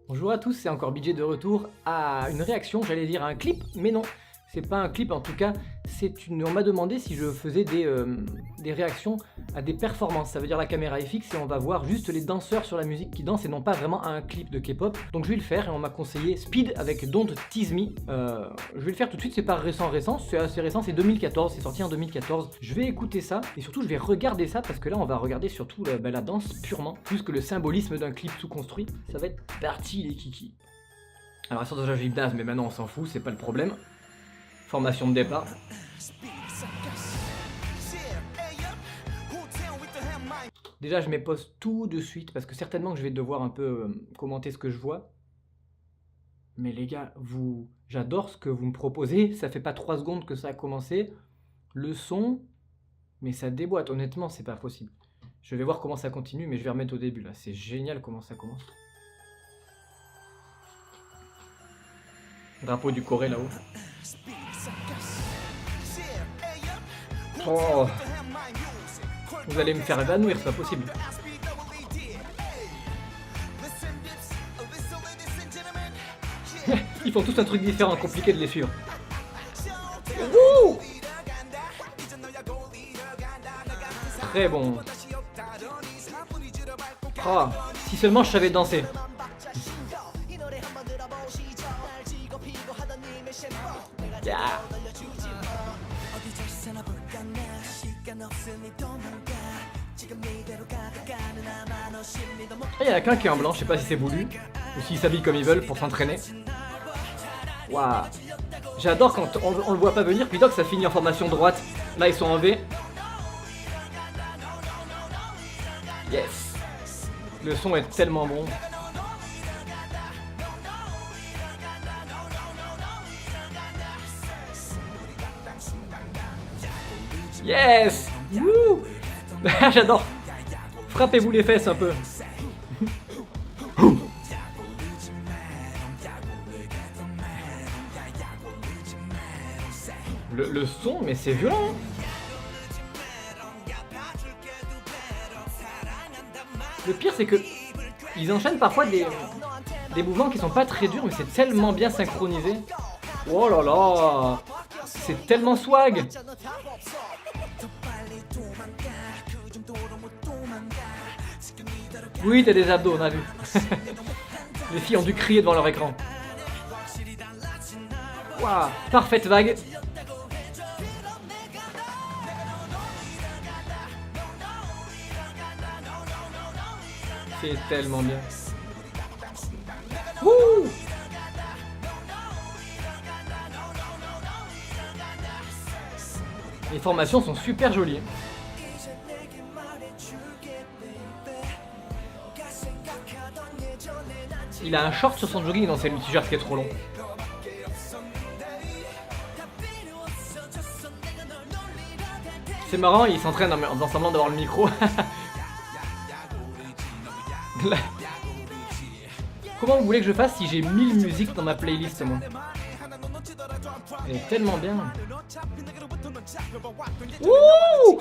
Bonjour à tous, c'est encore BJ de retour à une réaction, j'allais dire un clip, mais non, c'est pas un clip en tout cas, on m'a demandé si je faisais des réactions à des performances, ça veut dire la caméra est fixe et on va voir juste les danseurs sur la musique qui dansent et non pas vraiment un clip de K-pop. Donc je vais le faire et on m'a conseillé Speed avec Don't Tease Me. Je vais le faire tout de suite, c'est pas récent, c'est assez récent, c'est 2014, c'est sorti en 2014. Je vais écouter ça et surtout je vais regarder ça parce que là on va regarder surtout la danse purement, plus que le symbolisme d'un clip sous-construit. Ça va être parti les kikis. Alors ça déjà j'ai mais maintenant on s'en fout, c'est pas le problème. Formation de départ. Déjà je m'épose tout de suite parce que certainement que je vais devoir un peu commenter ce que je vois. Mais les gars, j'adore ce que vous me proposez, ça fait pas 3 secondes que ça a commencé. Le son, mais ça déboîte, honnêtement c'est pas possible. Je vais voir comment ça continue mais je vais remettre au début là, c'est génial comment ça commence. Drapeau du Corée là-haut. Oh, vous allez me faire évanouir, c'est pas possible. Ils font tous un truc différent, compliqué de les suivre. Ouh, très bon. Oh, si seulement je savais danser. Yeah. Il y en a qu'un qui est en blanc, je sais pas si c'est voulu, ou s'ils s'habillent comme ils veulent pour s'entraîner. Waouh. J'adore quand on le voit pas venir, puis donc ça finit en formation droite. Là ils sont en V. Yes. Le son est tellement bon. Yes. Wouh. J'adore. Frappez-vous les fesses un peu. Le son, mais c'est violent. Le pire, c'est que ils enchaînent parfois des mouvements qui sont pas très durs, mais c'est tellement bien synchronisé. Oh là là, c'est tellement swag. Oui, t'as des abdos, on a vu. Les filles ont dû crier devant leur écran. Waouh, parfaite vague. C'est tellement bien. Wouh! Les formations sont super jolies. Il a un short sur son jogging, non c'est le t-shirt qui est trop long. C'est marrant, il s'entraîne en faisant semblant d'avoir le micro. Comment vous voulez que je fasse si j'ai 1000 musiques dans ma playlist moi? Elle est tellement bien. Ouh,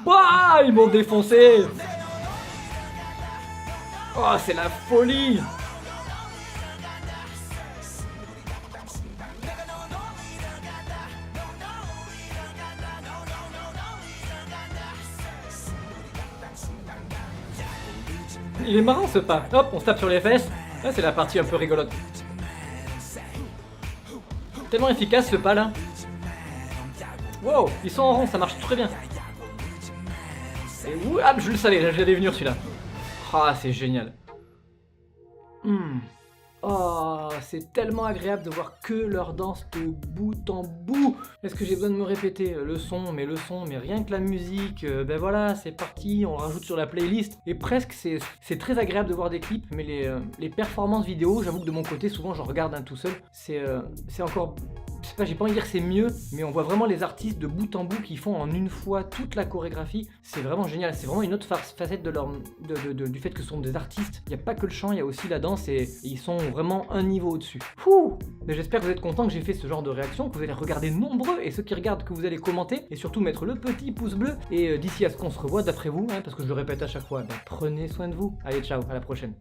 bah, ils m'ont défoncé. Oh, c'est la folie. Il est marrant ce pas. Hop, on se tape sur les fesses. Là, c'est la partie un peu rigolote. Tellement efficace ce pas là. Wow, ils sont en rond, ça marche très bien. Et hop, je le savais, j'allais venir celui-là. Ah, c'est génial. Oh, c'est tellement agréable de voir que leur danse de bout en bout. Est-ce que j'ai besoin de me répéter le son, mais rien que la musique, ben voilà, c'est parti, on le rajoute sur la playlist. Et presque, c'est très agréable de voir des clips, mais les performances vidéo, j'avoue que de mon côté, souvent j'en regarde un tout seul. C'est encore... Je sais pas, j'ai pas envie de dire c'est mieux, mais on voit vraiment les artistes de bout en bout qui font en une fois toute la chorégraphie. C'est vraiment génial, c'est vraiment une autre facette du fait que ce sont des artistes. Il n'y a pas que le chant, il y a aussi la danse et ils sont vraiment un niveau au-dessus. Mais j'espère que vous êtes contents que j'ai fait ce genre de réaction, que vous allez regarder nombreux et ceux qui regardent que vous allez commenter et surtout mettre le petit pouce bleu. Et d'ici à ce qu'on se revoit, d'après vous, parce que je le répète à chaque fois, prenez soin de vous. Allez, ciao, à la prochaine.